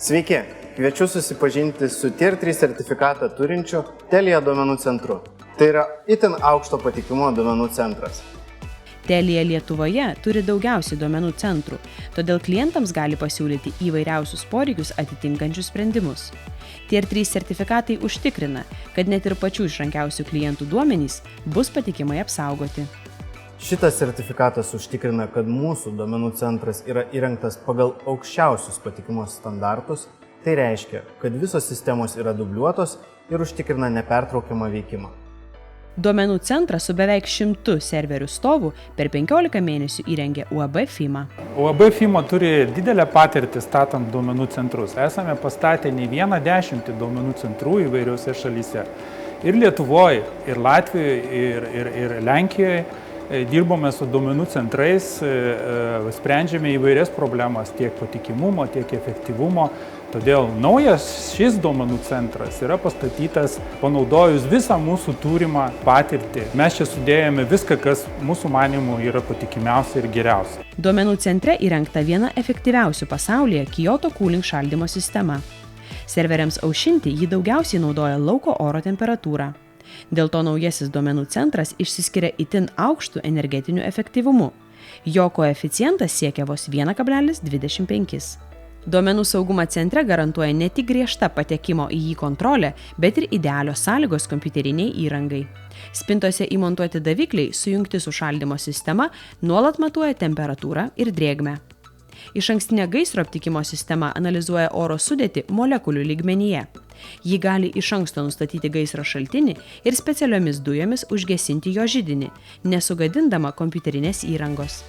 Sveiki, kviečiu susipažinti su Tier 3 sertifikatą turinčiu Telia duomenų centru. Tai yra itin aukšto patikimumo duomenų centras. Telia Lietuvoje turi daugiausiai duomenų centrų, todėl klientams gali pasiūlyti įvairiausius poreikius atitinkančius sprendimus. Tier 3 sertifikatai užtikrina, kad net ir pačių išrankiausių klientų duomenys bus patikimai apsaugoti. Šitas sertifikatas užtikrina, kad mūsų duomenų centras yra įrengtas pagal aukščiausius patikimo standartus. Tai reiškia, kad visos sistemos yra dubliuotos ir užtikrina nepertraukiamą veikimą. Duomenų centrą su beveik 100 serverių stovų per 15 mėnesių įrengė UAB FIMA. UAB FIMA turi didelę patirtį statant duomenų centrus. Esame pastatę ne vieną 10 duomenų centrų įvairiose šalyse. Ir Lietuvoje, ir Latvijoje, ir Lenkijoje. Dirbome su duomenų centrais, sprendžiame įvairias problemas tiek patikimumo, tiek efektyvumo. Todėl naujas šis duomenų centras yra pastatytas panaudojus visą mūsų turimą patirtį. Mes čia sudėjome viską, kas mūsų manymų yra patikimiausia ir geriausia. Duomenų centre įrengta viena efektyviausių pasaulyje Kyoto Cooling šaldymo sistema. Serveriams aušinti ji daugiausiai naudoja lauko oro temperatūrą. Dėl to naujasis duomenų centras išsiskiria itin aukštų energetiniu efektyvumu. Jo koeficientas siekia vos 1,25. Duomenų saugumą centre garantuoja ne tik griežta patekimo į jį kontrolė, bet ir idealios sąlygos kompiuteriniai įrangai. Spintose įmontuoti davikliai sujungti su šaldymo sistema nuolat matuoja temperatūrą ir drėgmę. Išankstinė gaisro aptikimo sistema analizuoja oro sudėtį molekulių lygmenyje. Ji gali iš anksto nustatyti gaisro šaltinį ir specialiomis dujomis užgesinti jo židinį, nesugadindama kompiuterinės įrangos.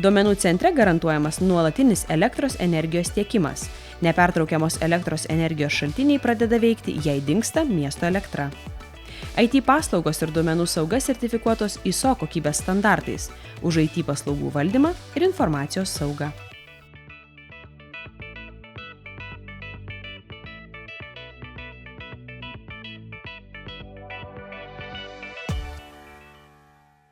Duomenų centre garantuojamas nuolatinis elektros energijos tiekimas. Nepertraukiamos elektros energijos šaltiniai pradeda veikti, jei dingsta miesto elektra. IT paslaugos ir duomenų sauga sertifikuotos ISO kokybės standartais už IT paslaugų valdymą ir informacijos saugą.